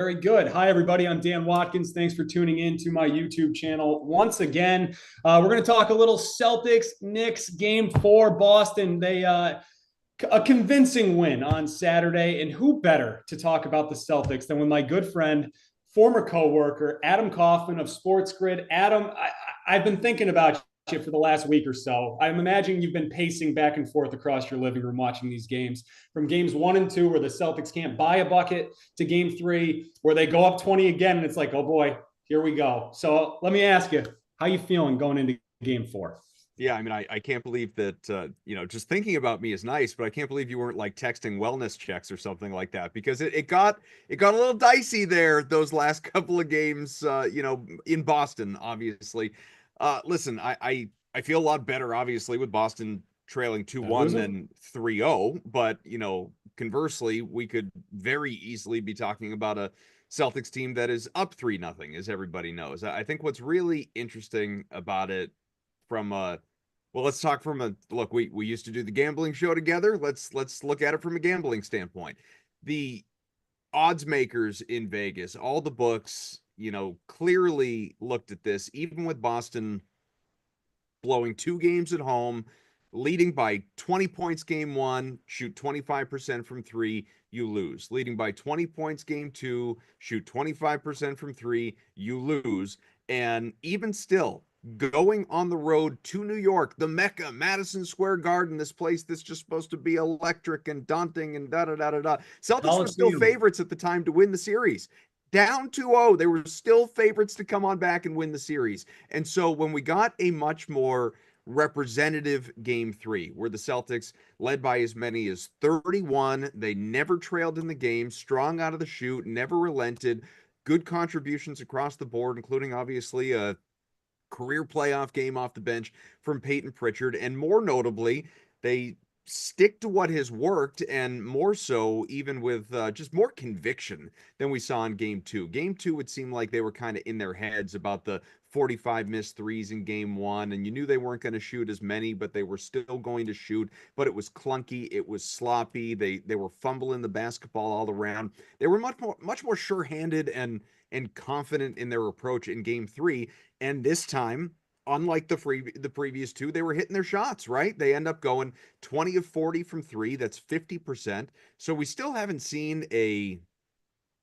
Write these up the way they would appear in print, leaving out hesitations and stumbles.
Very good. Hi, everybody. I'm Dan Watkins. Thanks for tuning in to my YouTube channel once again. We're going to talk a little Celtics-Knicks game 4. Boston, they a convincing win on Saturday. And who better to talk about the Celtics than with my good friend, former coworker, Adam Kaufman of Sports Grid. Adam, I've been thinking about you for the last week or so. I'm imagining you've been pacing back and forth across your living room watching these games, from games 1 and 2 where the Celtics can't buy a bucket to game 3 where they go up 20 again and it's like, oh boy, here we go. So let me ask you, how you feeling going into game 4? Yeah, I mean, I can't believe that, just thinking about me is nice, but I can't believe you weren't like texting wellness checks or something like that because it got a little dicey there those last couple of games, in Boston, obviously. Listen, I feel a lot better, obviously, with Boston trailing 2-1 Losing? than 3-0, but conversely, we could very easily be talking about a Celtics team that is up 3-0, as everybody knows. I think what's really interesting about it from a well, let's talk from a look. We used to do the gambling show together. Let's look at it from a gambling standpoint. The odds makers in Vegas, all the books, clearly looked at this, even with Boston blowing 2 games at home, leading by 20 points game 1, shoot 25% from 3, you lose. Leading by 20 points game 2, shoot 25% from 3, you lose. And even still, going on the road to New York, the Mecca, Madison Square Garden, this place that's just supposed to be electric and daunting and da da da da da. Celtics were still Coliseum. favorites at the time to win the series. Down 2-0, they were still favorites to come on back and win the series. And so when we got a much more representative game 3, where the Celtics led by as many as 31, they never trailed in the game, strong out of the chute, never relented, good contributions across the board, including obviously a career playoff game off the bench from Peyton Pritchard. And more notably, they stick to what has worked, and more so even with just more conviction than we saw in game 2. Game 2, it seemed like they were kind of in their heads about the 45 missed threes in game 1, and you knew they weren't going to shoot as many, but they were still going to shoot. But it was clunky, it was sloppy, they were fumbling the basketball all around. They were much more sure-handed and confident in their approach in game 3. And this time, unlike the previous 2, they were hitting their shots, right? They end up going 20 of 40 from 3. That's 50%. So we still haven't seen a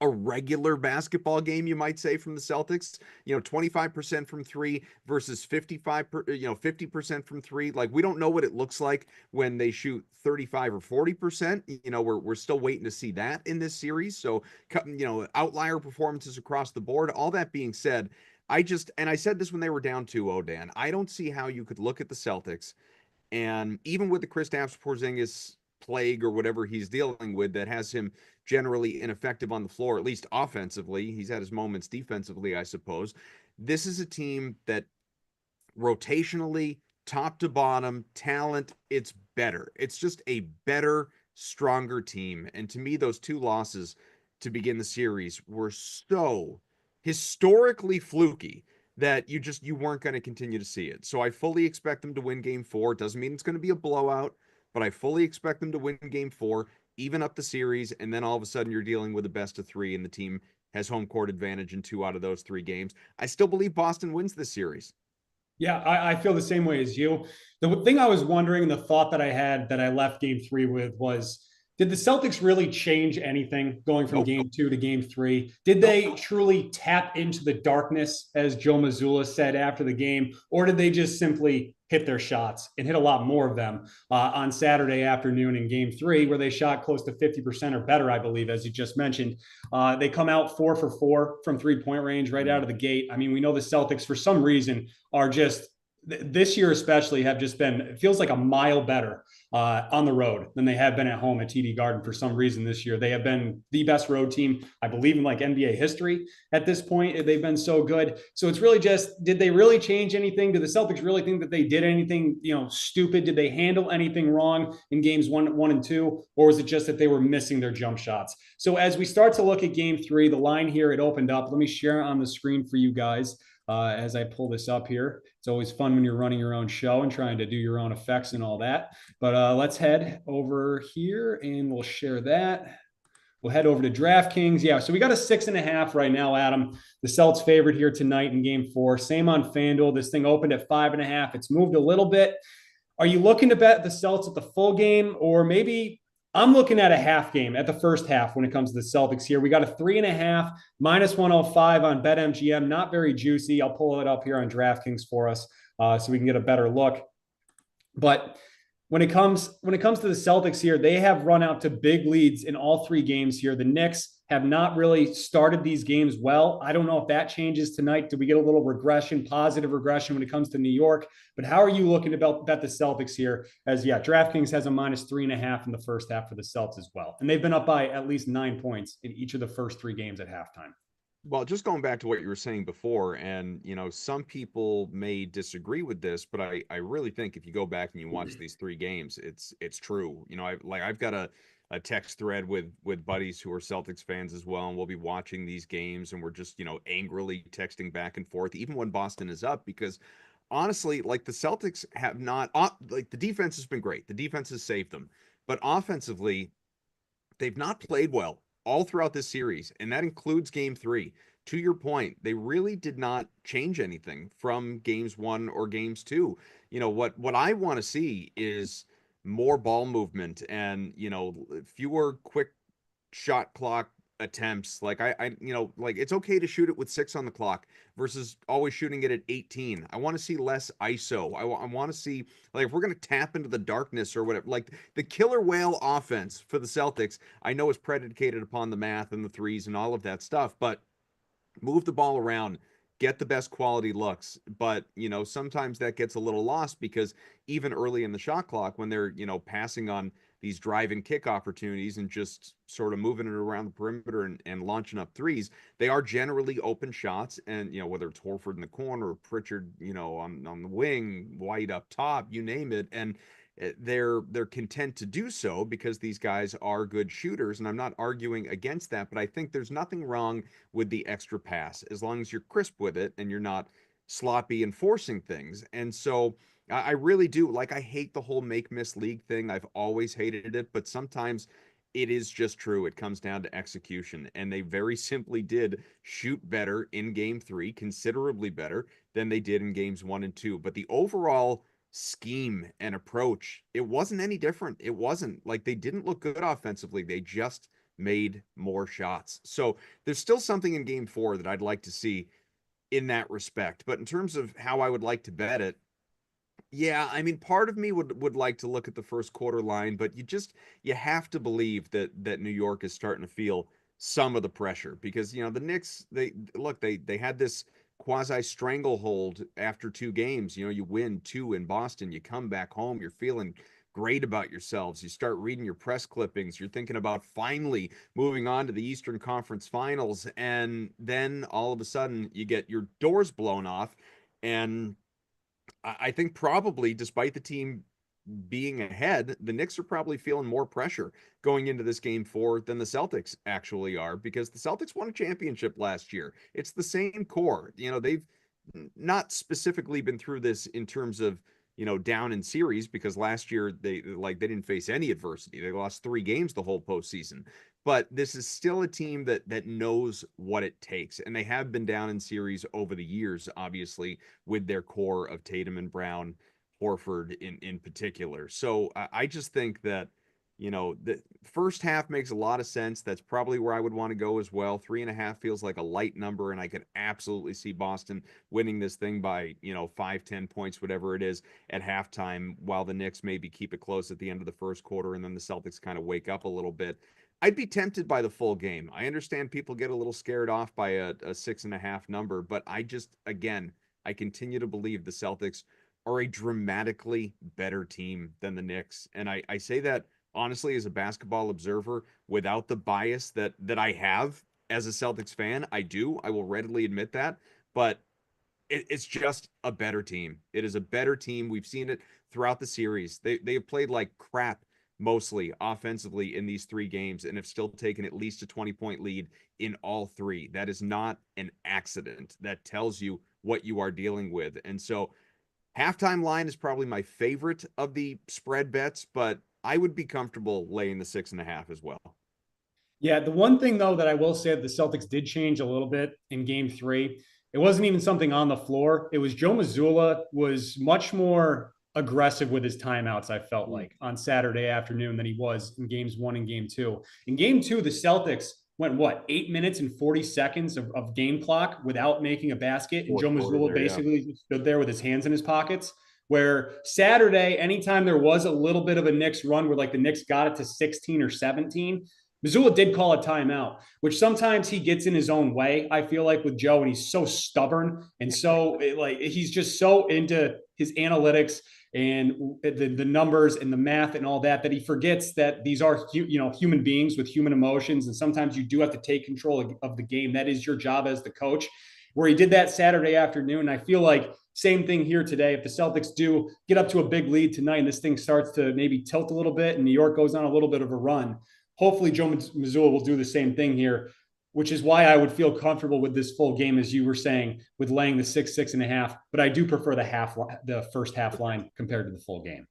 regular basketball game, you might say, from the Celtics. 25% from 3 versus 50% from 3. Like, we don't know what it looks like when they shoot 35 or 40%. We're still waiting to see that in this series. So, outlier performances across the board. All that being said, and I said this when they were down 2-0, Dan, I don't see how you could look at the Celtics, and even with the Kristaps Porzingis plague or whatever he's dealing with that has him generally ineffective on the floor, at least offensively. He's had his moments defensively, I suppose. This is a team that rotationally, top to bottom, talent, it's better. It's just a better, stronger team. And to me, those 2 losses to begin the series were so historically fluky that you weren't going to continue to see it. So I fully expect them to win game 4. It doesn't mean it's going to be a blowout, but I fully expect them to win game 4, even up the series, and then all of a sudden you're dealing with a best of 3 and the team has home court advantage in 2 out of those 3 games. I still believe Boston wins this series. Yeah, I feel the same way as you. The thing I was wondering, the thought that I had that I left game 3 with was, did the Celtics really change anything going from Nope. game 2 to game 3? Did Nope. they truly tap into the darkness, as Joe Mazzulla said after the game, or did they just simply hit their shots and hit a lot more of them on Saturday afternoon in game 3, where they shot close to 50% or better, I believe, as you just mentioned? They come out 4 for 4 from 3-point range right out of the gate. I mean, we know the Celtics, for some reason, are just this year especially have just been, it feels like a mile better on the road than they have been at home at TD Garden for some reason this year. They have been the best road team, I believe, in like NBA history at this point. They've been so good. So it's really just, did they really change anything? Do the Celtics really think that they did anything, stupid? Did they handle anything wrong in games one and 2? Or was it just that they were missing their jump shots? So as we start to look at game 3, the line here, it opened up. Let me share it on the screen for you guys. As I pull this up here. It's always fun when you're running your own show and trying to do your own effects and all that. But let's head over here and we'll share that. We'll head over to DraftKings. Yeah, so we got a 6.5 right now, Adam. The Celtics favored here tonight in game four. Same on FanDuel. This thing opened at 5.5. It's moved a little bit. Are you looking to bet the Celtics at the full game, or maybe I'm looking at a half game at the first half when it comes to the Celtics here? We got a 3.5 -105 on BetMGM. Not very juicy. I'll pull it up here on DraftKings for us so we can get a better look. But when it comes to the Celtics here, they have run out to big leads in all three games here. The Knicks have not really started these games well. I don't know if that changes tonight. Do we get a little regression, positive regression when it comes to New York? But how are you looking to bet the Celtics here? As yeah, DraftKings has a -3.5 in the first half for the Celtics as well. And they've been up by at least 9 points in each of the first three games at halftime. Well, just going back to what you were saying before, and some people may disagree with this, but I really think if you go back and you watch these three games, it's true. I've got a text thread with buddies who are Celtics fans as well, and we'll be watching these games and we're just, angrily texting back and forth, even when Boston is up, because honestly, like the Celtics have not like the defense has been great. The defense has saved them, but offensively, they've not played well all throughout this series, and that includes game three. To your point, they really did not change anything from games one or games two. What I want to see is more ball movement and, fewer quick shot clock attempts. Like it's okay to shoot it with 6 on the clock versus always shooting it at 18. I want to see less ISO. I want to see, like, if we're going to tap into the darkness or whatever, like the killer whale offense for the Celtics, I know is predicated upon the math and the threes and all of that stuff, but move the ball around, get the best quality looks. But, sometimes that gets a little lost because even early in the shot clock, when they're, passing on these drive and kick opportunities and just sort of moving it around the perimeter and launching up threes, they are generally open shots. And, whether it's Horford in the corner or Pritchard, on the wing, White up top, you name it. And they're content to do so because these guys are good shooters, and I'm not arguing against that, but I think there's nothing wrong with the extra pass as long as you're crisp with it and you're not sloppy and forcing things. And so I really do, like, I hate the whole make miss league thing. I've always hated it, but sometimes it is just true. It comes down to execution, and they very simply did shoot better in game three, considerably better than they did in games one and two. But the overall scheme and approach, it wasn't any different. It wasn't like they didn't look good offensively. They just made more shots. So there's still something in game four that I'd like to see in that respect. But in terms of how I would like to bet it, yeah, I mean, part of me would like to look at the first quarter line, but you have to believe that New York is starting to feel some of the pressure because the Knicks, they had this quasi stranglehold after two games. You win two in Boston, you come back home, you're feeling great about yourselves. You start reading your press clippings, you're thinking about finally moving on to the Eastern Conference Finals, and then all of a sudden you get your doors blown off. And I think probably, despite the team being ahead, the Knicks are probably feeling more pressure going into this game four than the Celtics actually are, because the Celtics won a championship last year. It's the same core. They've not specifically been through this in terms of, down in series, because last year they didn't face any adversity. They lost 3 games the whole postseason. But this is still a team that knows what it takes, and they have been down in series over the years, obviously, with their core of Tatum and Brown, Horford in particular. So I just think that, the first half makes a lot of sense. That's probably where I would want to go as well. 3.5 feels like a light number, and I could absolutely see Boston winning this thing by, 5, 10 points, whatever it is, at halftime, while the Knicks maybe keep it close at the end of the first quarter, and then the Celtics kind of wake up a little bit. I'd be tempted by the full game. I understand people get a little scared off by a 6.5 number, but again, I continue to believe the Celtics are a dramatically better team than the Knicks. And I say that honestly as a basketball observer without the bias that I have as a Celtics fan. I will readily admit that, but it's just a better team. It is a better team. We've seen it throughout the series. They have played like crap mostly offensively in these 3 games and have still taken at least a 20-point lead in all 3. That is not an accident. That tells you what you are dealing with. And so halftime line is probably my favorite of the spread bets, but I would be comfortable laying the 6.5 as well. Yeah, the one thing though that I will say that the Celtics did change a little bit in game three, it wasn't even something on the floor. It was Joe Mazzulla was much more aggressive with his timeouts, I felt Mm. like, on Saturday afternoon than he was in games one and game two. In game two, the Celtics went what, 8 minutes and 40 seconds of game clock without making a basket. And Fourth Joe quarter Mazzulla there, yeah. basically stood there with his hands in his pockets. Where Saturday, anytime there was a little bit of a Knicks run where like the Knicks got it to 16 or 17, Missoula did call a timeout, which sometimes he gets in his own way. I feel like with Joe, and he's so stubborn and so like he's just so into his analytics and the numbers and the math and all that he forgets that these are human beings with human emotions, and sometimes you do have to take control of the game. That is your job as the coach. Where he did that Saturday afternoon, I feel like same thing here today. If the Celtics do get up to a big lead tonight and this thing starts to maybe tilt a little bit and New York goes on a little bit of a run, hopefully Joe Mazzulla will do the same thing here, which is why I would feel comfortable with this full game, as you were saying, with laying the 6.5. But I do prefer the first half line compared to the full game.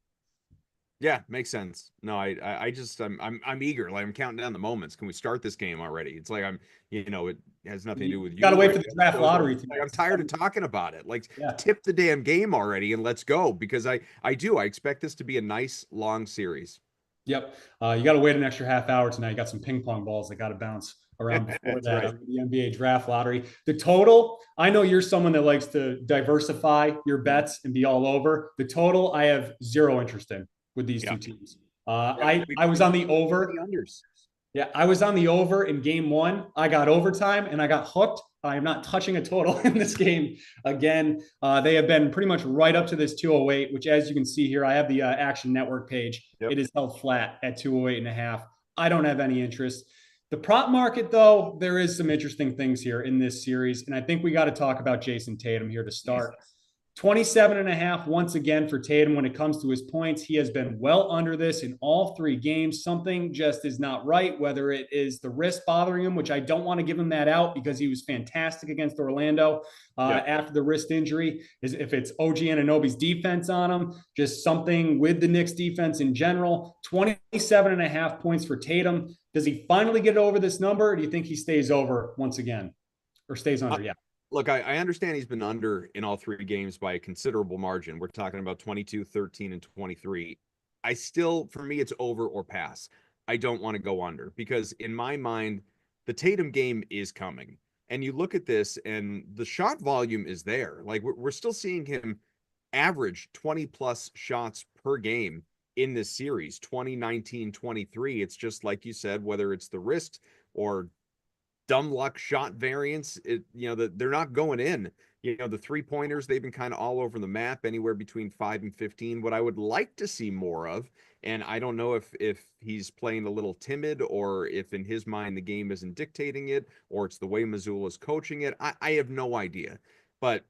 Yeah, makes sense. No, I just I'm eager. Like I'm counting down the moments. Can we start this game already? It's like it has nothing to do with You got to you. wait I for the guess. draft So it's lottery like I'm tonight. tired of talking about it. Like Yeah. tip the damn game already and let's go because I expect this to be a nice long series. Yep. You got to wait an extra half hour tonight. You got some ping pong balls that got to bounce around before That's that right. on the NBA draft lottery. The total, I know you're someone that likes to diversify your bets and be all over. The total, I have zero interest in with these Yeah. two teams. Yeah. I was on the We play over. the unders. Yeah, I was on the over in game one. I got overtime and I got hooked. I am not touching a total in this game again. They have been pretty much right up to this 208, which, as you can see here, I have the Action Network page. Yep. It is held flat at 208 and a half. I don't have any interest. The prop market, though, there is some interesting things here in this series. And I think we got to talk about Jason Tatum here to start. 27 and a half once again for Tatum when it comes to his points. He has been well under this in all three games. Something just is not right, whether it is the wrist bothering him, which I don't want to give him that out because he was fantastic against Orlando Yeah. after the wrist injury. Is if it's OG Anunoby's defense on him, just something with the Knicks defense in general. 27 and a half points for Tatum. Does he finally get over this number? Or do you think he stays over once again or stays Uh, under? Yeah. Look, I understand he's been under in all three games by a considerable margin. We're talking about 22, 13, and 23. I still, for me, it's over or pass. I don't want to go under because in my mind, the Tatum game is coming. And you look at this and the shot volume is there. Like we're still seeing him average 20 plus shots per game in this series, 2019, 23. It's just like you said, whether it's the wrist or dumb luck shot variants, they're not going in. The three pointers, they've been kind of all over the map, anywhere between 5 and 15. What I would like to see more of, and I don't know if he's playing a little timid or if in his mind the game isn't dictating it or it's the way Missoula's coaching it. I have no idea. But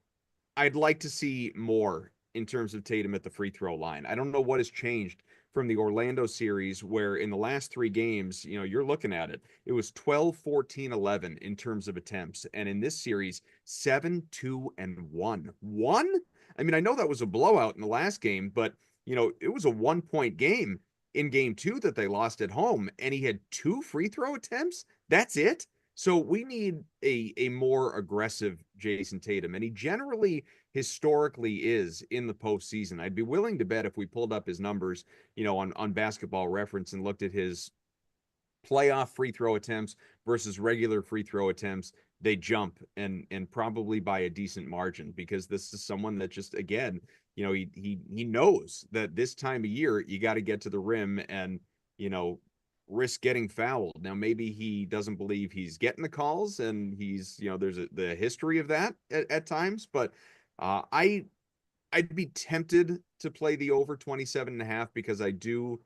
I'd like to see more in terms of Tatum at the free throw line. I don't know what has changed from the Orlando series where in the last three games, you're looking at it. It was 12, 14, 11 in terms of attempts. And in this series, 7, 2, and 1. 1? I mean, I know that was a blowout in the last game, but it was a 1 point game in game two that they lost at home. And he had two free throw attempts. That's it. So we need a more aggressive Jason Tatum, and he generally historically is in the postseason. I'd be willing to bet if we pulled up his numbers, on Basketball Reference and looked at his playoff free throw attempts versus regular free throw attempts, they jump and probably by a decent margin because this is someone that just again, he knows that this time of year you got to get to the rim and you know risk getting fouled. Now maybe he doesn't believe he's getting the calls and he's there's the history of that at times, but I'd be tempted to play the over 27 and a half because I do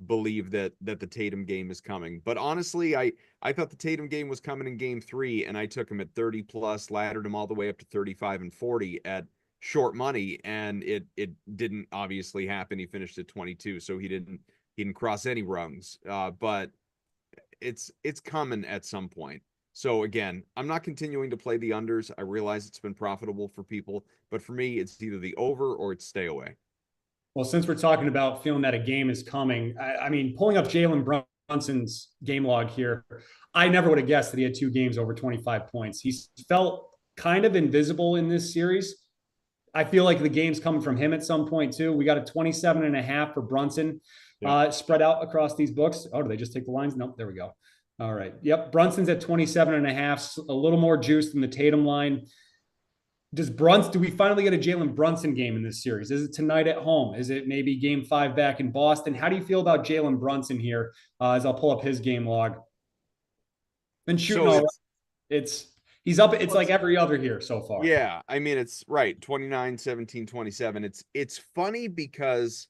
believe that the Tatum game is coming. But honestly, I thought the Tatum game was coming in game 3 and I took him at 30 plus, laddered him all the way up to 35 and 40 at short money and it didn't obviously happen. He finished at 22, so he didn't cross any rungs. But it's coming at some point. So again, I'm not continuing to play the unders. I realize it's been profitable for people, but for me, it's either the over or it's stay away. Well, since we're talking about feeling that a game is coming, I mean, pulling up Jalen Brunson's game log here. I never would have guessed that he had 2 games over 25 points. He's felt kind of invisible in this series. I feel like the game's coming from him at some point too. We got a 27.5 for Brunson spread out across these books. Oh, do they just take the lines? Nope, there we go. All right. Yep. Brunson's at 27.5, a little more juice than the Tatum line. Do we finally get a Jalen Brunson game in this series? Is it tonight at home? Is it maybe game 5 back in Boston? How do you feel about Jalen Brunson here? As I'll pull up his game log. Been shooting So all it's he's up. It's like every other here so far. yeah, I mean it's right, 29, 17, 27. It's funny because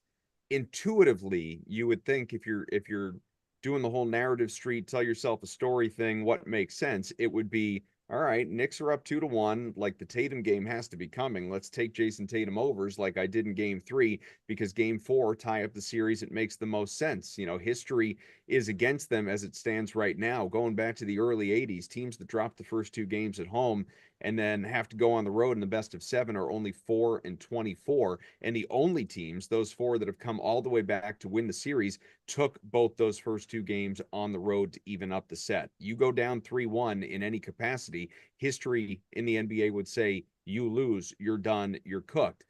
intuitively you would think if you're doing the whole narrative street, tell yourself a story thing, what makes sense, it would be all right, Knicks are up 2-1. Like the Tatum game has to be coming. Let's take Jason Tatum overs like I did in game 3, because game 4 tie up the series. It makes the most sense. History is against them as it stands right now. Going back to the early 80s, teams that dropped the first 2 games at home and then have to go on the road in the best of 7 are only 4-24. And the only teams, those 4 that have come all the way back to win the series, took both those first 2 games on the road to even up the set. You go down 3-1 in any capacity, history in the NBA would say you lose, you're done, you're cooked.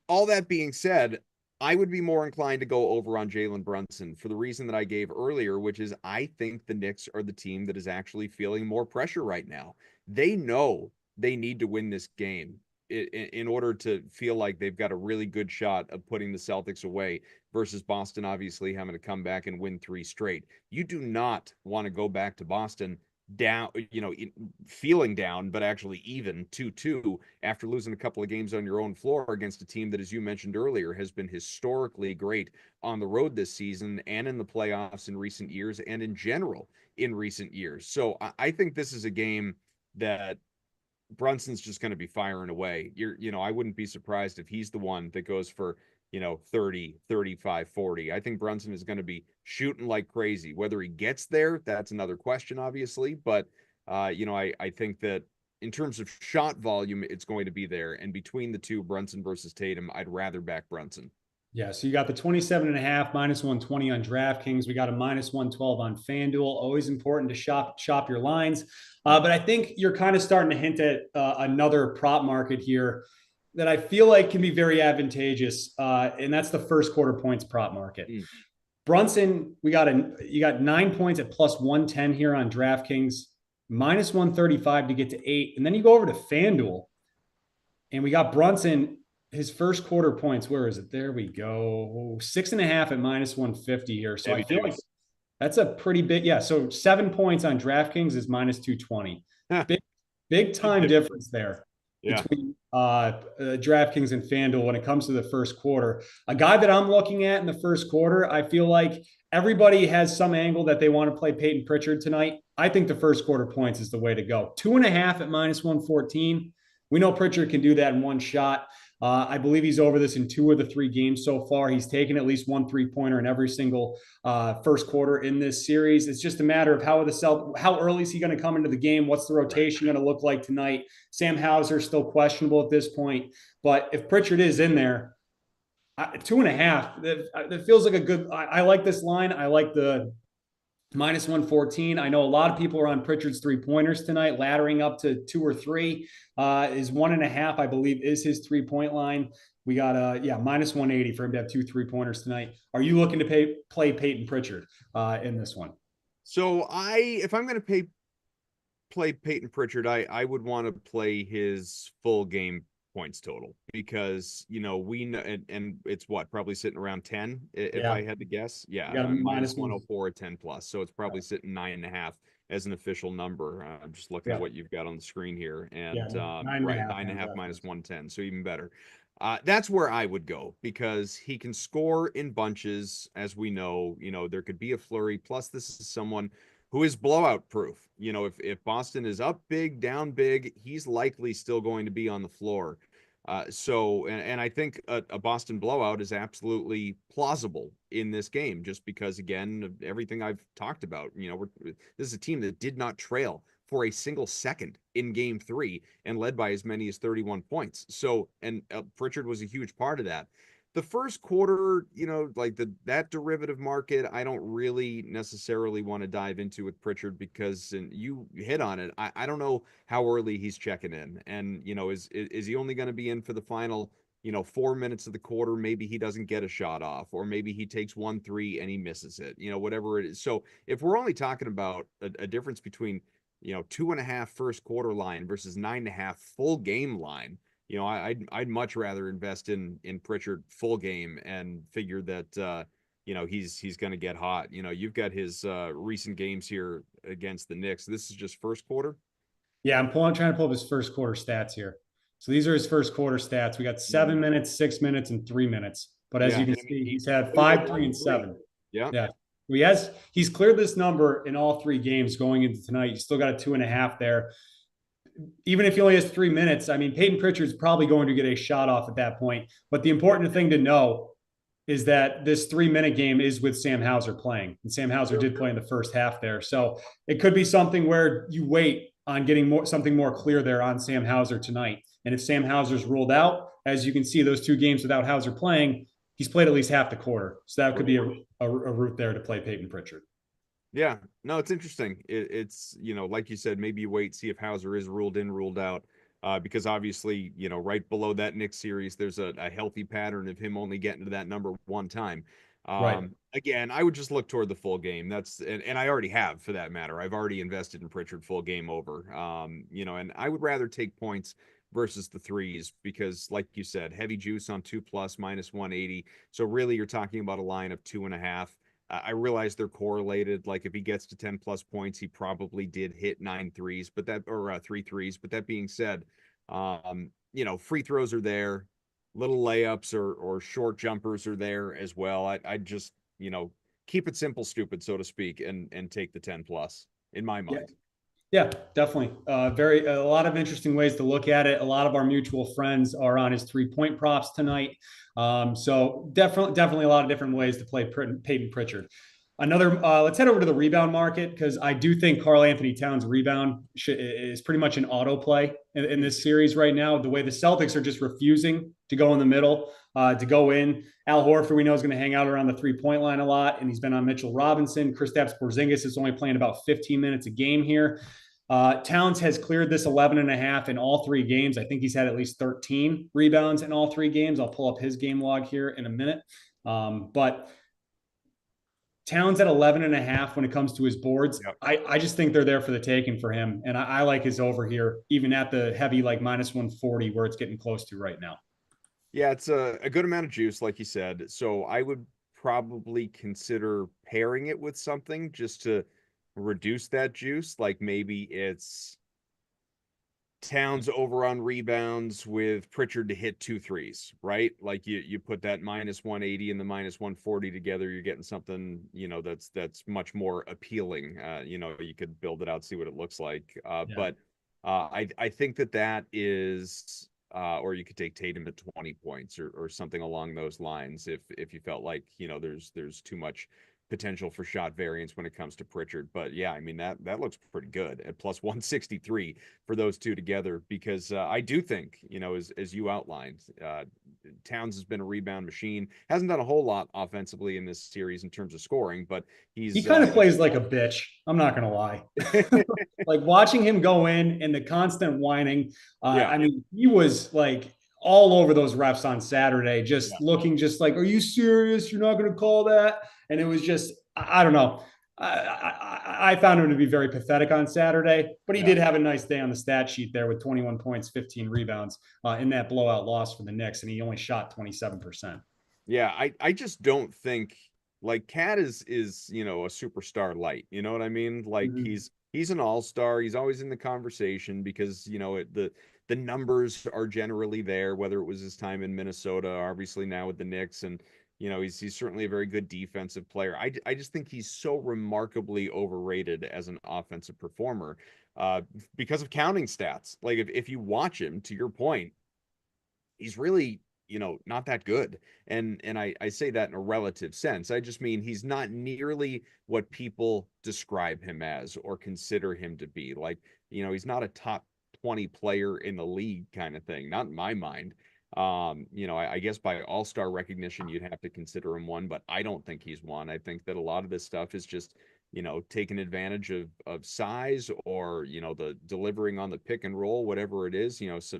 All that being said, I would be more inclined to go over on Jalen Brunson for the reason that I gave earlier, which is I think the Knicks are the team that is actually feeling more pressure right now. They know they need to win this game in order to feel like they've got a really good shot of putting the Celtics away versus Boston obviously having to come back and win 3 straight. You do not want to go back to Boston down, feeling down, but actually even 2-2 after losing a couple of games on your own floor against a team that, as you mentioned earlier, has been historically great on the road this season and in the playoffs in recent years and in general in recent years. So I think this is a game that Brunson's just going to be firing away. I wouldn't be surprised if he's the one that goes for, 30, 35, 40. I think Brunson is going to be shooting like crazy. Whether he gets there, that's another question, obviously. But, I think that in terms of shot volume, it's going to be there. And between the two, Brunson versus Tatum, I'd rather back Brunson. Yeah, so you got the 27.5 minus 120 on DraftKings. We got a minus 112 on FanDuel. Always important to shop your lines. But I think you're kind of starting to hint at another prop market here that I feel like can be very advantageous, and that's the first quarter points prop market. Brunson, you got 9 points at plus 110 here on DraftKings, minus 135 to get to 8, and then you go over to FanDuel, and we got Brunson. His first quarter points, where is it? There we go. 6.5 at minus 150 here. So I feel like that's a pretty big, yeah. So 7 points on DraftKings is minus 220. Big time difference there between DraftKings and FanDuel when it comes to the first quarter. A guy that I'm looking at in the first quarter, I feel like everybody has some angle that they want to play Peyton Pritchard tonight. I think the first quarter points is the way to go. 2.5 at minus 114. We know Pritchard can do that in one shot. I believe he's over this in 2 of the 3 games so far. He's taken at least 1 3-pointer in every single first quarter in this series. It's just a matter of how early is he going to come into the game? What's the rotation going to look like tonight? Sam Hauser still questionable at this point, but if Pritchard is in there, 2.5, that feels like a good. I like this line. I like the minus 114. I know a lot of people are on Pritchard's 3-pointers tonight, laddering up to 2 or 3. Is 1.5, I believe, is his 3-point line. We got minus 180 for him to have 2 3-pointers tonight. Are you looking to play Peyton Pritchard in this one? So if I'm going to play Peyton Pritchard, I would want to play his full game points total, because we know, and it's probably sitting around 10 if I had to guess. Minus 104 at 10 plus, so it's probably sitting 9.5 as an official number. I'm just looking at what you've got on the screen here, and 9.5 minus 110, so even better. That's where I would go, because he can score in bunches, as we know. There could be a flurry, plus this is someone who is blowout proof. If Boston is up big, down big, he's likely still going to be on the floor. And I think a Boston blowout is absolutely plausible in this game, just because, again, of everything I've talked about. This is a team that did not trail for a single second in game 3 and led by as many as 31 points. So, and Pritchard was a huge part of that. the first quarter, like that derivative market, I don't really necessarily want to dive into with Pritchard because, and you hit on it, I don't know how early he's checking in. And, is he only going to be in for the final, 4 minutes of the quarter? Maybe he doesn't get a shot off, or maybe he takes 1 3 and he misses it, whatever it is. So if we're only talking about a difference between, 2.5 first quarter line versus 9.5 full game line, I'd much rather invest in Pritchard full game and figure that he's going to get hot. You've got his recent games here against the Knicks. This is just first quarter. Yeah, trying to pull up his first quarter stats here. So these are his first quarter stats. We got 7 minutes, 6 minutes, and 3 minutes. But as Yeah, you can and I mean see, he he's had played at 5, 3, one and three. 7. Yeah, Yeah. He's cleared this number in all 3 games going into tonight. You still got a 2.5 there. Even if he only has 3 minutes, I mean, Peyton Pritchard's probably going to get a shot off at that point. But the important thing to know is that this 3 minute game is with Sam Hauser playing. And Sam Hauser did play in the first half there. So it could be something where you wait on getting something more clear there on Sam Hauser tonight. And if Sam Hauser's ruled out, as you can see, those 2 games without Hauser playing, he's played at least half the quarter. So that could be a route there to play Peyton Pritchard. yeah. No, it's interesting. It's like you said, maybe you wait, see if Hauser is ruled in, ruled out. Because obviously, right below that Knicks series, there's a healthy pattern of him only getting to that number one time. Right. Again, I would just look toward the full game. And I already have for that matter. I've already invested in Pritchard full game over. And I would rather take points versus the threes because, like you said, heavy juice on 2+ minus 180. So really, you're talking about a line of 2.5. I realize they're correlated. Like if he gets to 10+ points, he probably did hit 9 threes, but that or 3 threes. But that being said, free throws are there, little layups or short jumpers are there as well. I just keep it simple, stupid, so to speak, and take the 10+ in my Yeah. mind. Yeah, definitely. A lot of interesting ways to look at it. A lot of our mutual friends are on his 3 point props tonight. So definitely a lot of different ways to play Peyton Pritchard. Let's head over to the rebound market because I do think Karl Anthony Towns' rebound is pretty much an auto play in this series right now. The way the Celtics are just refusing to go in the middle, to go in. Al Horford, we know, is going to hang out around the 3 point line a lot, and he's been on Mitchell Robinson. Kristaps Porzingis is only playing about 15 minutes a game here. Towns has cleared this 11.5 in all 3 games. I think he's had at least 13 rebounds in all 3 games. I'll pull up his game log here in a minute. But Towns at 11.5 when it comes to his boards. Yep. I just think they're there for the taking for him. And I like his over here, even at the heavy, like minus 140, where it's getting close to right now. Yeah, it's a good amount of juice, like you said. So I would probably consider pairing it with something just to reduce that juice. Like maybe it's Towns over on rebounds with Pritchard to hit 2 threes, right? Like you put that minus 180 and the minus 140 together, you're getting something, that's much more appealing. You could build it out, see what it looks like. Yeah. But I think that is or you could take Tatum at 20 points or something along those lines if you felt like, there's too much potential for shot variance when it comes to Pritchard. But yeah, I mean that looks pretty good at plus 163 for those two together because I do think, as you outlined, Towns has been a rebound machine. Hasn't done a whole lot offensively in this series in terms of scoring, but He he's kind of plays like a bitch. I'm not going to lie. Like watching him go in and the constant whining. yeah, I mean, he was like all over those refs on Saturday, yeah, just looking just like, are you serious? You're not going to call that? And it was just, I don't know. I found him to be very pathetic on Saturday, but he yeah. did have a nice day on the stat sheet there with 21 points, 15 rebounds in that blowout loss for the Knicks, and he only shot 27%. Yeah, I just don't think like Cat is a superstar light. You know what I mean? Like Mm-hmm. he's an all-star. He's always in the conversation because the numbers are generally there, whether it was his time in Minnesota, obviously now with the Knicks, and he's certainly a very good defensive player. I just think he's so remarkably overrated as an offensive performer because of counting stats. Like if you watch him, to your point, he's really not that good. And I say that in a relative sense. I just mean he's not nearly what people describe him as or consider him to be. Like, he's not a top 20 player in the league kind of thing, not in my mind. I guess by all-star recognition, you'd have to consider him one, but I don't think he's one. I think that a lot of this stuff is just, taking advantage of size, or, the delivering on the pick and roll, whatever it is, so,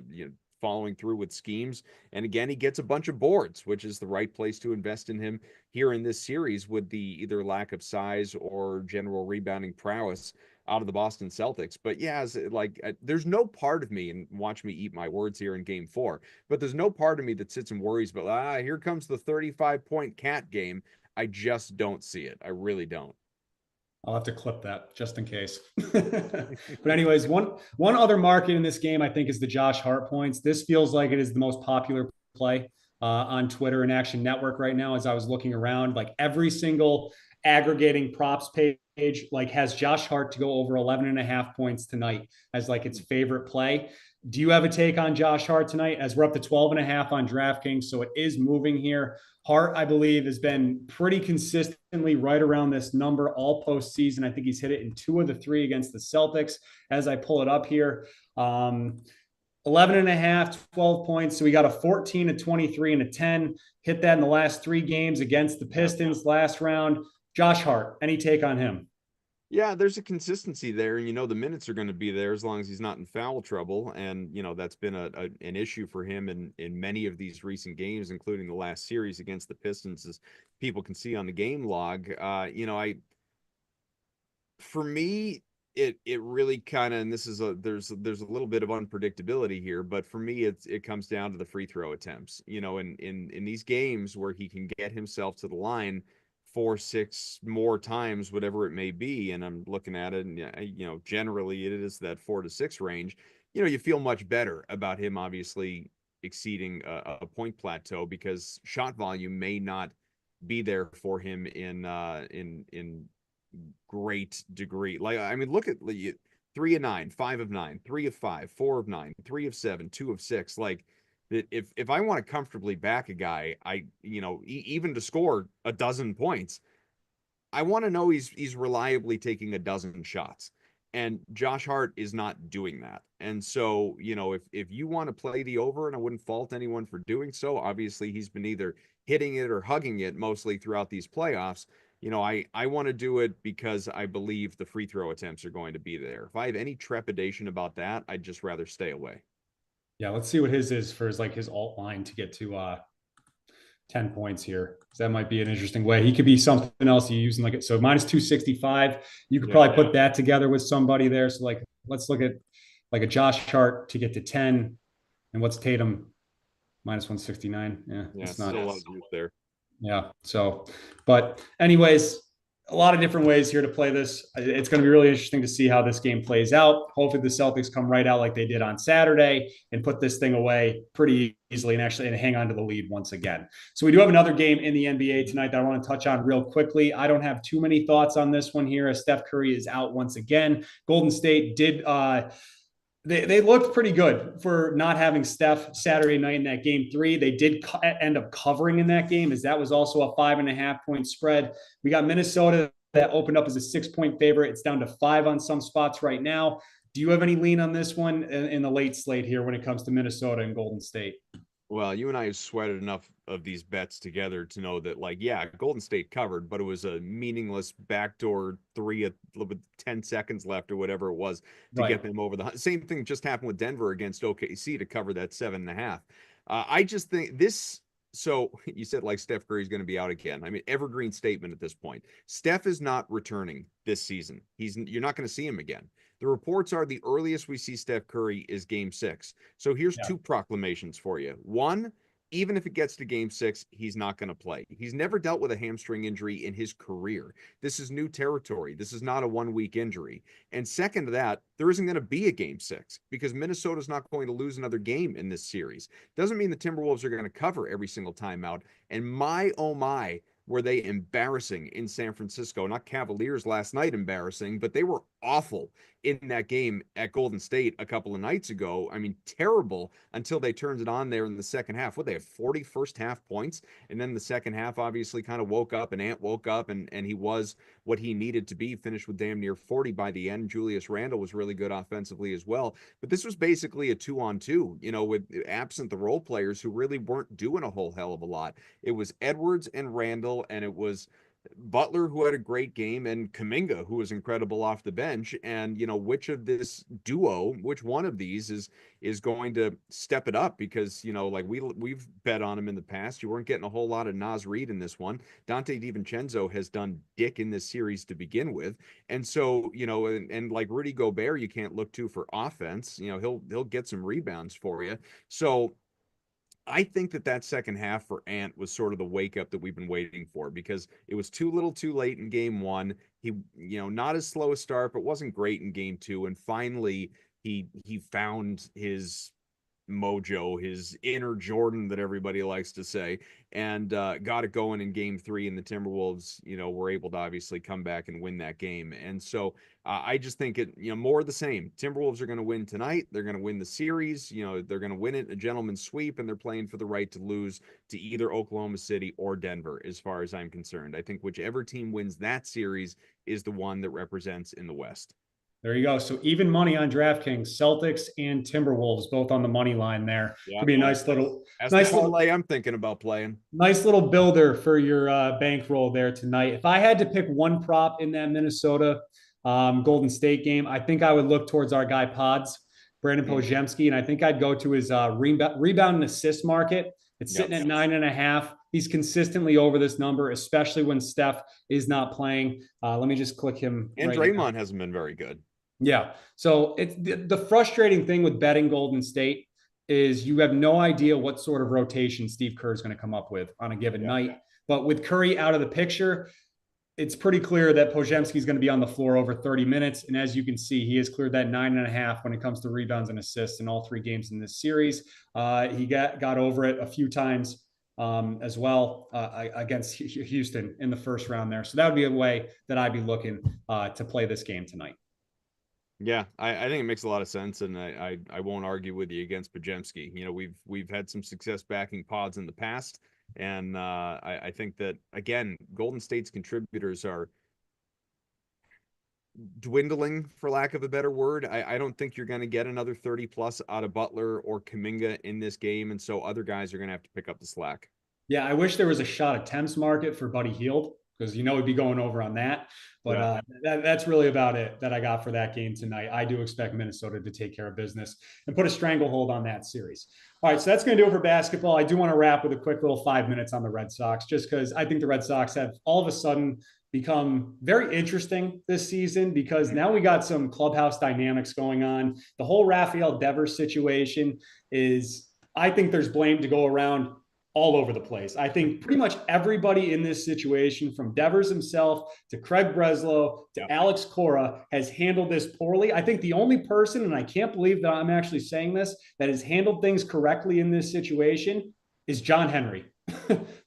following through with schemes. And again, he gets a bunch of boards, which is the right place to invest in him here in this series, with the either lack of size or general rebounding prowess out of the Boston Celtics. But yeah, there's no part of me, and watch me eat my words here in game 4, but there's no part of me that sits and worries, but here comes the 35-point cat game. I just don't see it. I really don't. I'll have to clip that just in case. But anyways, one other market in this game I think is the Josh Hart points. This feels like it is the most popular play on Twitter and Action Network right now. As I was looking around, like every single aggregating props page like has Josh Hart to go over 11 and a half points tonight as like its favorite play. Do you have a take on Josh Hart tonight, as we're up to 12 and a half on DraftKings? So it is moving here. Hart, I believe, has been pretty consistently right around this number all postseason. I think he's hit it in 2 of the 3 against the Celtics as I pull it up here. 11 and a half, 12 points. So we got a 14, a 23, and a 10. Hit that in the last 3 games against the Pistons last round. Josh Hart, any take on him? Yeah, there's a consistency there, and the minutes are going to be there as long as he's not in foul trouble, and that's been an issue for him in many of these recent games, including the last series against the Pistons, as people can see on the game log. For me, it really kind of, and this is there's a little bit of unpredictability here, but for me, it comes down to the free throw attempts. In these games where he can get himself to the line 4, 6 more times, whatever it may be, and I'm looking at it, and generally it is that 4 to 6 range. You feel much better about him obviously exceeding a point plateau, because shot volume may not be there for him in great degree. Like, I mean, look at 3 of 9, 5 of 9, 3 of 5, 4 of 9, 3 of 7, 2 of 6. Like, that if I want to comfortably back a guy, even to score a dozen points, I want to know he's reliably taking a dozen shots. And Josh Hart is not doing that. And so, if you want to play the over, and I wouldn't fault anyone for doing so, obviously he's been either hitting it or hugging it mostly throughout these playoffs. I want to do it because I believe the free throw attempts are going to be there. If I have any trepidation about that, I'd just rather stay away. Yeah, let's see what his is for his alt line to get to 10 points here. So that might be an interesting way. He could be something else you using, like it. So minus 265. You could probably put that together with somebody there. So like, let's look at like a Josh Hart to get to 10. And what's Tatum? Minus 169. Yeah, it's not. Still a lot of juice there. Yeah. So, but anyways, a lot of different ways here to play this. It's going to be really interesting to see how this game plays out. Hopefully the Celtics come right out like they did on Saturday and put this thing away pretty easily and actually hang on to the lead once again. So we do have another game in the NBA tonight that I want to touch on real quickly. I don't have too many thoughts on this one here, as Steph Curry is out once again. Golden State did they looked pretty good for not having Steph Saturday night in that game 3. They did end up covering in that game, as that was also a 5.5 point spread. We got Minnesota that opened up as a 6 point favorite. It's down to 5 on some spots right now. Do you have any lean on this one in the late slate here when it comes to Minnesota and Golden State? Well, you and I have sweated enough of these bets together to know that, like, yeah, Golden State covered, but it was a meaningless backdoor 3 with 10 seconds left or whatever it was to get them over the same thing just happened with Denver against OKC to cover that 7.5. I just think this. So you said like Steph Curry's going to be out again. I mean, evergreen statement at this point. Steph is not returning this season. You're not going to see him again. The reports are the earliest we see Steph Curry is game 6. So here's 2 proclamations for you. One, even if it gets to game 6, he's not going to play. He's never dealt with a hamstring injury in his career. This is new territory. This is not a 1-week injury. And second to that, there isn't going to be a game 6 because Minnesota's not going to lose another game in this series. Doesn't mean the Timberwolves are going to cover every single timeout. And my, oh my, were they embarrassing in San Francisco. Not Cavaliers last night embarrassing, but they were awful in that game at Golden State a couple of nights ago. I mean, terrible until they turned it on there in the second half. What, they have 40 first half points, and then the second half obviously kind of woke up, and Ant woke up, and he was what he needed to be, finished with damn near 40 by the end. Julius Randle was really good offensively as well, but this was basically a 2-on-2, with absent the role players who really weren't doing a whole hell of a lot. It was Edwards and Randle, and it was Butler, who had a great game, and Kuminga, who was incredible off the bench. And which of this duo, which one of these is going to step it up? Because like we've bet on him in the past. You weren't getting a whole lot of Naz Reid in this one. Dante DiVincenzo has done dick in this series to begin with, and so and like Rudy Gobert, you can't look to for offense. He'll get some rebounds for you. So I think that second half for Ant was sort of the wake up that we've been waiting for, because it was too little too late in game one. He, not as slow a start, but wasn't great in game two. And finally he found his mojo, his inner Jordan that everybody likes to say, and got it going in game three. And the Timberwolves, were able to obviously come back and win that game. And so I just think it, more of the same. Timberwolves are going to win tonight. They're going to win the series. They're going to win it a gentleman's sweep, and they're playing for the right to lose to either Oklahoma City or Denver, as far as I'm concerned. I think whichever team wins that series is the one that represents in the West. There you go. So even money on DraftKings, Celtics and Timberwolves both on the money line there. Yeah, Could be a nice little, that's nice the little, parlay I'm thinking about playing. nice little builder for your bankroll there tonight. If I had to pick one prop in that Minnesota Golden State game, I think I would look towards our guy Pods, Brandon Podziemski, and I think I'd go to his rebound and assist market. It's sitting at 9.5. He's consistently over this number, especially when Steph is not playing. Let me just click him. And Draymond hasn't been very good. Yeah. So it's the frustrating thing with betting Golden State is you have no idea what sort of rotation Steve Kerr is going to come up with on a given night. But with Curry out of the picture, it's pretty clear that Podziemski is going to be on the floor over 30 minutes. And as you can see, he has cleared that 9.5 when it comes to rebounds and assists in all three games in this series. He got over it a few times as well against Houston in the first round there. So that would be a way that I'd be looking to play this game tonight. Yeah, I think it makes a lot of sense, and I won't argue with you against Podziemski. We've had some success backing Pods in the past, and I think that, again, Golden State's contributors are dwindling, for lack of a better word. I don't think you're going to get another 30 plus out of Butler or Kuminga in this game, and so other guys are going to have to pick up the slack. Yeah, I wish there was a shot attempts market for Buddy Hield, because we'd be going over on that. But that's really about it that I got for that game tonight. I do expect Minnesota to take care of business and put a stranglehold on that series. All right, so that's going to do it for basketball. I do want to wrap with a quick little 5 minutes on the Red Sox, just because I think the Red Sox have all of a sudden become very interesting this season, because now we got some clubhouse dynamics going on. The whole Rafael Devers situation is, I think there's blame to go around all over the place. I think pretty much everybody in this situation, from Devers himself to Craig Breslow to Alex Cora, has handled this poorly. I think the only person, and I can't believe that I'm actually saying this, that has handled things correctly in this situation is John Henry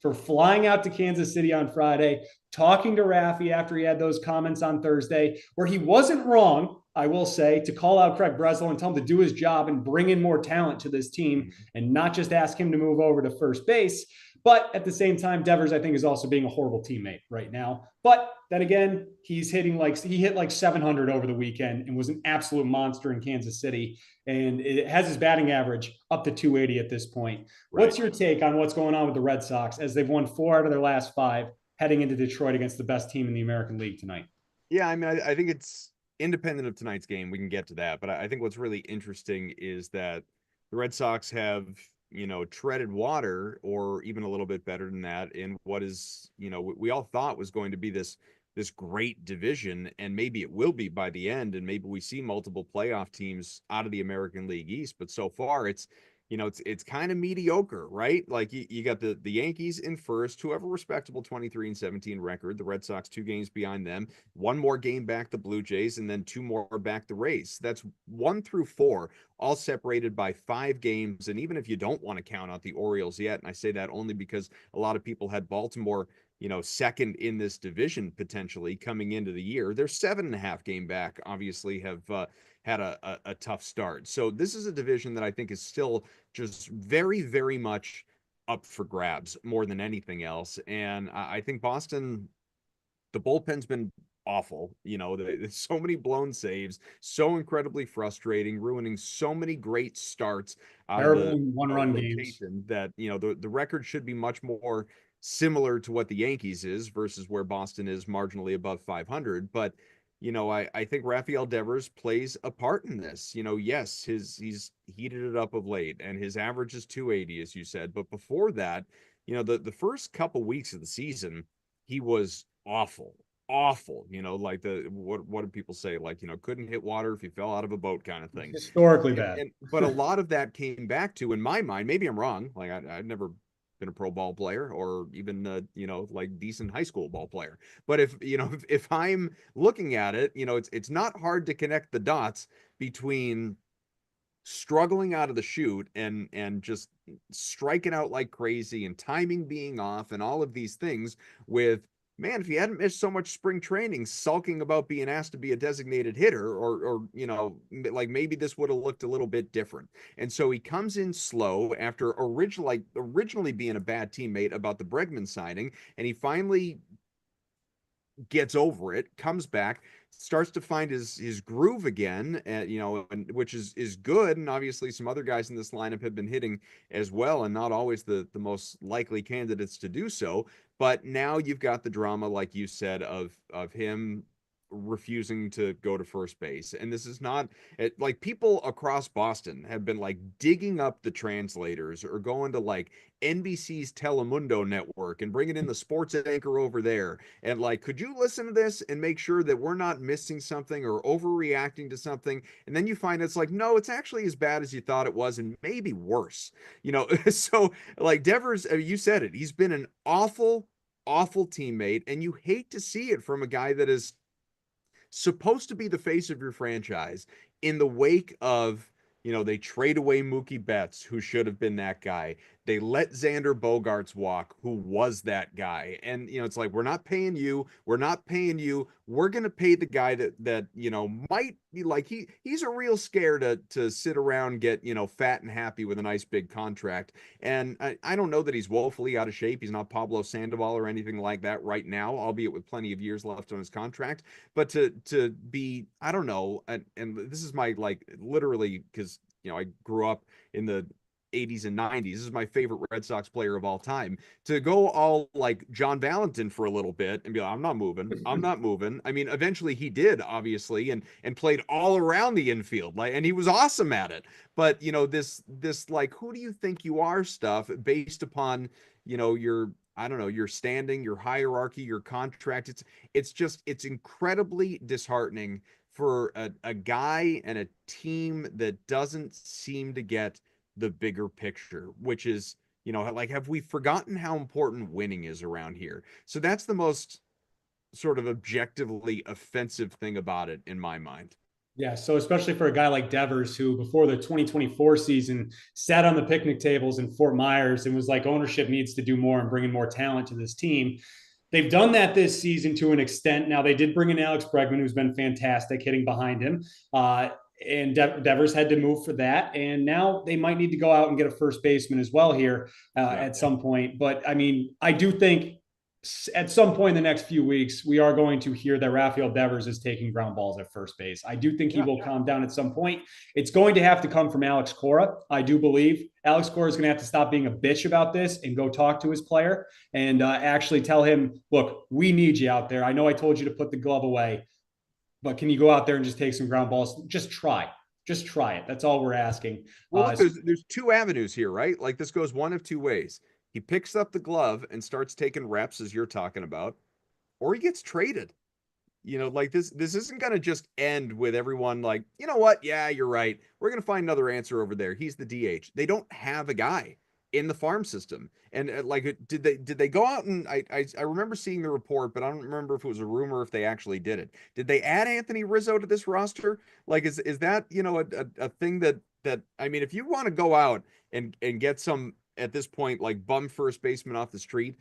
for flying out to Kansas City on Friday, talking to Rafi after he had those comments on Thursday, where he wasn't wrong, I will say, to call out Craig Breslow and tell him to do his job and bring in more talent to this team and not just ask him to move over to first base. But at the same time, Devers, I think, is also being a horrible teammate right now. But then again, he hit like 700 over the weekend and was an absolute monster in Kansas City. And it has his batting average up to 280 at this point. Right. What's your take on what's going on with the Red Sox as they've won 4 out of their last 5, heading into Detroit against the best team in the American League tonight? Yeah, I mean, I think it's independent of tonight's game. We can get to that. But I think what's really interesting is that the Red Sox have, treaded water, or even a little bit better than that, in what is, we all thought was going to be this great division, and maybe it will be by the end, and maybe we see multiple playoff teams out of the American League East. But so far, it's it's kind of mediocre, right? Like you got the Yankees in first, who have a respectable 23-17 record. The Red Sox 2 games behind them, 1 more game back the Blue Jays, and then 2 more back the Rays. That's 1 through 4, all separated by 5 games. And even if you don't want to count out the Orioles yet, and I say that only because a lot of people had Baltimore, second in this division potentially coming into the year. They're 7.5 game back, obviously have had a tough start. So this is a division that I think is still just very, very much up for grabs more than anything else. And I think Boston, the bullpen's been awful. There's so many blown saves, so incredibly frustrating, ruining so many great starts out of Terrible the one-run games. rotation that, the record should be much more similar to what the Yankees is versus where Boston is marginally above 500. But, I think Rafael Devers plays a part in this. Yes, he's heated it up of late and his average is 280, as you said. But before that, the first couple weeks of the season, he was awful, awful. Like what do people say? Like, couldn't hit water if you fell out of a boat kind of thing. Historically And, bad. and but a lot of that came back to, in my mind, maybe I'm wrong. Like I've never been a pro ball player or even like decent high school ball player. But if I'm looking at it, it's not hard to connect the dots between struggling out of the chute and just striking out like crazy and timing being off and all of these things with, man, if he hadn't missed so much spring training sulking about being asked to be a designated hitter, or like maybe this would have looked a little bit different. And so he comes in slow after originally being a bad teammate about the Bregman signing, and he finally gets over it, comes back, starts to find his groove again, and which is good. And obviously, some other guys in this lineup have been hitting as well, and not always the most likely candidates to do so. But now you've got the drama, like you said, of him refusing to go to first base. And this is not like, people across Boston have been like digging up the translators or going to like NBC's Telemundo network and bringing in the sports anchor over there. And like, could you listen to this and make sure that we're not missing something or overreacting to something? And then you find it's like, no, it's actually as bad as you thought it was, and maybe worse. So like Devers, you said it, he's been an awful, awful teammate, and you hate to see it from a guy that is supposed to be the face of your franchise in the wake of, they trade away Mookie Betts, who should have been that guy. They let Xander Bogaerts walk, who was that guy. And, it's like, we're not paying you. We're not paying you. We're going to pay the guy that might be like, he's a real scare to sit around, get, fat and happy with a nice big contract. And I don't know that he's woefully out of shape. He's not Pablo Sandoval or anything like that right now, albeit with plenty of years left on his contract. But to be, I don't know, and this is my, like, literally, because I grew up in the 80s and 90s. This is my favorite Red Sox player of all time. To go all like John Valentin for a little bit and be like, I'm not moving. I'm not moving. I mean, eventually he did, obviously, and played all around the infield, like, and he was awesome at it. But this like, who do you think you are stuff based upon, your, I don't know, your standing, your hierarchy, your contract. It's incredibly disheartening for a guy and a team that doesn't seem to get the bigger picture, which is, like, have we forgotten how important winning is around here? So that's the most sort of objectively offensive thing about it in my mind. Yeah, so especially for a guy like Devers, who before the 2024 season sat on the picnic tables in Fort Myers and was like, ownership needs to do more and bring in more talent to this team. They've done that this season to an extent. Now, they did bring in Alex Bregman, who's been fantastic hitting behind him. And Devers had to move for that. And now they might need to go out and get a first baseman as well here at some point. But I mean, I do think at some point in the next few weeks, we are going to hear that Rafael Devers is taking ground balls at first base. I do think he will calm down at some point. It's going to have to come from Alex Cora. I do believe Alex Cora is going to have to stop being a bitch about this and go talk to his player and actually tell him, look, we need you out there. I know I told you to put the glove away, but can you go out there and just take some ground balls? Just try. Just try it. That's all we're asking. Well, look, there's two avenues here, right? Like, this goes one of two ways. He picks up the glove and starts taking reps, as you're talking about, or he gets traded. Like, this isn't going to just end with everyone like, you know what? Yeah, you're right. We're going to find another answer over there. He's the DH. They don't have a guy in the farm system. And like, did they go out and I remember seeing the report, but I don't remember if it was a rumor, if they actually did it. Did they add Anthony Rizzo to this roster? Like, is that, a thing that I mean, if you want to go out and get some at this point, like bum first baseman off the street,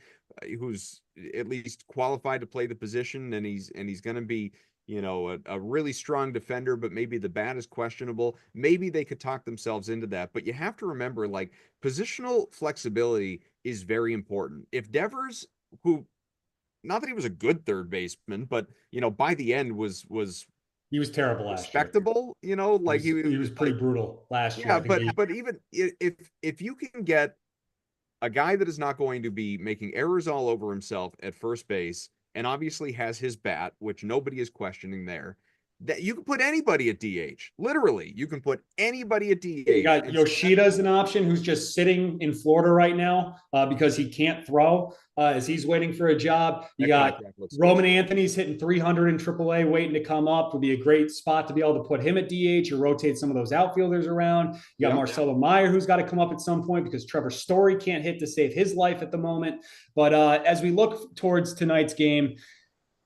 who's at least qualified to play the position, and he's going to be, a really strong defender, but maybe the bat is questionable. Maybe they could talk themselves into that. But you have to remember, like, positional flexibility is very important. If Devers, who, not that he was a good third baseman, but by the end was He was terrible last year. respectable, He like was he was he was pretty like, brutal last year. yeah, I think but even if you can get a guy that is not going to be making errors all over himself at first base, and obviously has his bat, which nobody is questioning there, that you can put anybody at DH. Literally, you can put anybody at you DH. got Yoshida as an option, who's just sitting in Florida right now because he can't throw as he's waiting for a job. You That got contract looks good. Roman Anthony's hitting 300 in AAA, waiting to come up. Would be a great spot to be able to put him at DH or rotate some of those outfielders around. You got Yep. Marcelo Meyer, who's got to come up at some point because Trevor Story can't hit to save his life at the moment. But as we look towards tonight's game,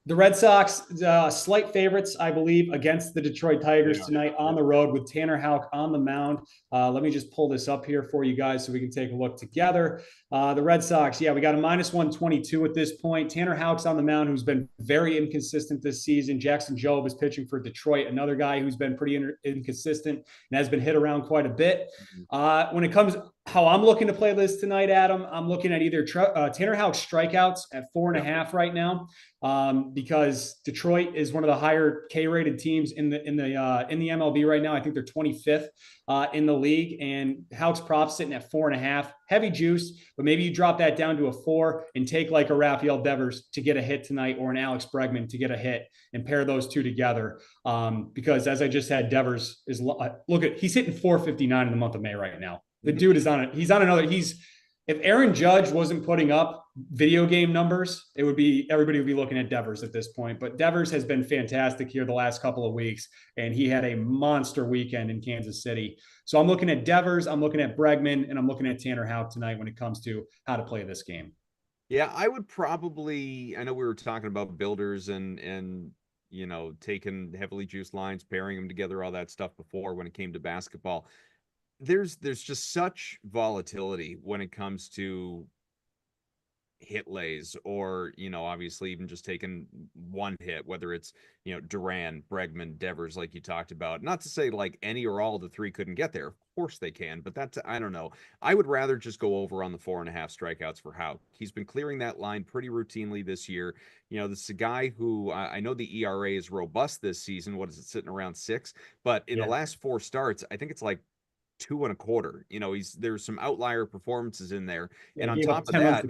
the Red Sox, slight favorites, I believe, against the Detroit Tigers tonight on the road with Tanner Houck on the mound. Let me just pull this up here for you guys so we can take a look together. The Red Sox, we got a -122 at this point. Tanner Houck's on the mound, who's been very inconsistent this season. Jackson Jobe is pitching for Detroit, another guy who's been pretty inconsistent and has been hit around quite a bit. When it comes how I'm looking to play this tonight, Adam, I'm looking at either Tanner Houck's strikeouts at 4.5 right now, because Detroit is one of the higher K-rated teams in the MLB right now. I think they're 25th in the league, and Houck's prop sitting at 4.5. Heavy juice, but maybe you drop that down to a 4 and take like a Rafael Devers to get a hit tonight, or an Alex Bregman to get a hit, and pair those two together. Because as I just said, Devers is he's hitting 459 in the month of May right now. The dude is on it. He's on another. If Aaron Judge wasn't putting up video game numbers, everybody would be looking at Devers at this point. But Devers has been fantastic here the last couple of weeks, and he had a monster weekend in Kansas City. So I'm looking at Devers, I'm looking at Bregman, and I'm looking at Tanner Houck tonight when it comes to how to play this game. Yeah, I would probably. I know we were talking about builders and taking heavily juiced lines, pairing them together, all that stuff before when it came to basketball. There's just such volatility when it comes to hit lays, or obviously even just taking one hit, whether it's Duran, Bregman, Devers, like you talked about. Not to say like any or all of the three couldn't get there, of course they can, but that's, I don't know, I would rather just go over on the 4.5 strikeouts for Houck. He's been clearing that line pretty routinely this year. This is a guy who, I know the ERA is robust this season. What is it, sitting around 6? But in the last 4 starts, I think it's like 2.25. There's some outlier performances in there, and on top of that,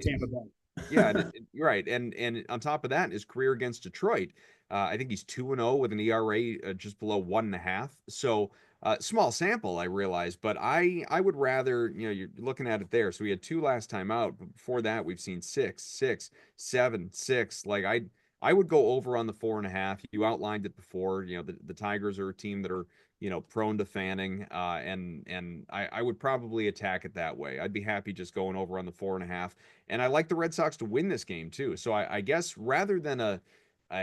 yeah, right, and on top of that, his career against Detroit, I think he's 2-0 with an ERA just below 1.5. So small sample, I realize, but I would rather, you're looking at it there. So we had 2 last time out, but before that, we've seen 6, 6, 7, 6. Like I would go over on the 4.5. You outlined it before. The Tigers are a team that are prone to fanning, and I would probably attack it that way. I'd be happy just going over on the 4.5, and I like the Red Sox to win this game too. So I guess rather than a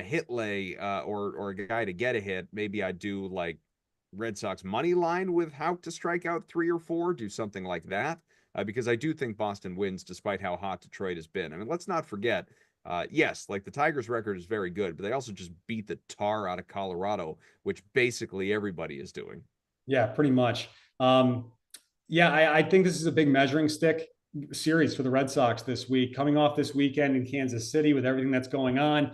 hit lay, or a guy to get a hit, maybe I'd do like Red Sox money line with Houck to strike out 3 or 4, do something like that, because I do think Boston wins despite how hot Detroit has been. I mean, let's not forget. Yes, like the Tigers' record is very good, but they also just beat the tar out of Colorado, which basically everybody is doing. Yeah, pretty much. I think this is a big measuring stick series for the Red Sox this week, coming off this weekend in Kansas City with everything that's going on.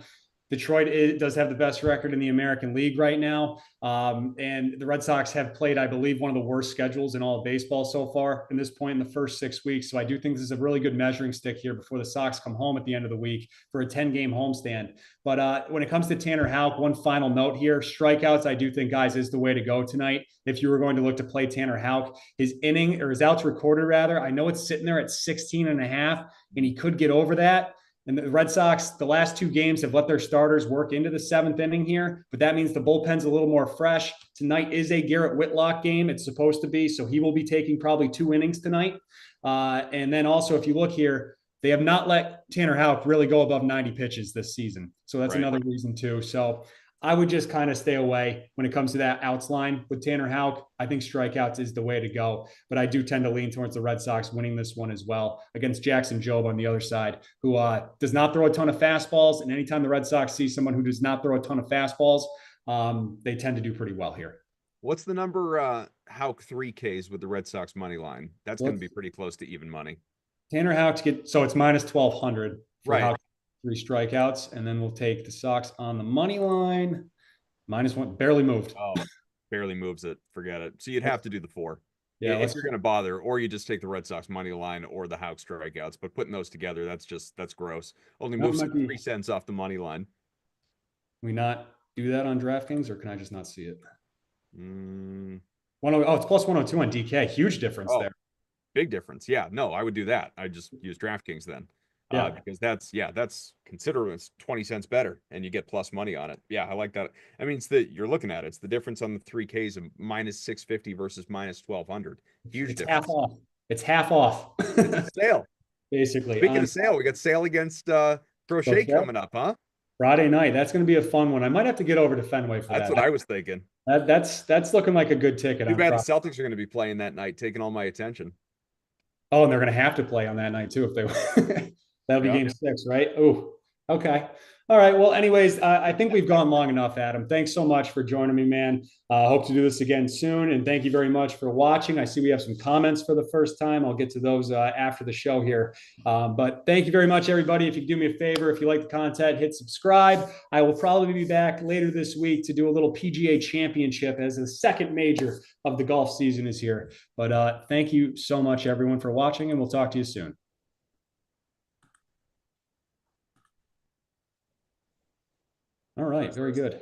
Detroit does have the best record in the American League right now. And the Red Sox have played, I believe, one of the worst schedules in all of baseball so far in this point in the first 6 weeks. So I do think this is a really good measuring stick here before the Sox come home at the end of the week for a 10-game homestand. But when it comes to Tanner Houck, one final note here, strikeouts, I do think, guys, is the way to go tonight. If you were going to look to play Tanner Houck, his outs recorded rather, I know it's sitting there at 16.5, and he could get over that. And the Red Sox, the last 2 games have let their starters work into the 7th inning here, but that means the bullpen's a little more fresh. Tonight is a Garrett Whitlock game. It's supposed to be, so he will be taking probably 2 innings tonight. And then also, if you look here, they have not let Tanner Houck really go above 90 pitches this season. So that's another reason too. So I would just kind of stay away when it comes to that outs line with Tanner Houck. I think strikeouts is the way to go, but I do tend to lean towards the Red Sox winning this one as well against Jackson Jobe on the other side, who does not throw a ton of fastballs. And anytime the Red Sox see someone who does not throw a ton of fastballs, they tend to do pretty well here. What's the number Hauk 3Ks with the Red Sox money line? That's going to be pretty close to even money. Tanner Houck to get so it's minus 1,200 for Right. Houck 3 strikeouts, and then we'll take the Sox on the money line. -1, barely moved. Oh, barely moves it. Forget it. So you'd have to do the 4. Yeah, If you're going to bother, or you just take the Red Sox money line or the Houck strikeouts. But putting those together, that's gross. Only moves 3 cents off the money line. We not do that on DraftKings, or can I just not see it? Mm. Oh, it's plus 102 on DK. Huge difference there. Big difference. Yeah, no, I would do that. I just use DraftKings then. Yeah. Because that's considerably, it's 20 cents better and you get plus money on it. Yeah, I like that. I mean, you're looking at it. It's the difference on the 3Ks of minus 650 versus minus 1,200. Huge It's difference. half off. It's half off. It's a sale. Basically. Speaking of sale, we got sale against Crochet coming up, huh? Friday night. That's going to be a fun one. I might have to get over to Fenway for that. That's what I was thinking. That's looking like a good ticket. Too bad the Celtics are going to be playing that night, taking all my attention. Oh, and they're going to have to play on that night too if they that'll be game 6, right? Oh, okay. All right. Well, anyways, I think we've gone long enough, Adam. Thanks so much for joining me, man. Hope to do this again soon. And thank you very much for watching. I see we have some comments for the first time. I'll get to those after the show here. But thank you very much, everybody. If you do me a favor, if you like the content, hit subscribe. I will probably be back later this week to do a little PGA Championship as the second major of the golf season is here. But thank you so much, everyone, for watching, and we'll talk to you soon. All right, very good.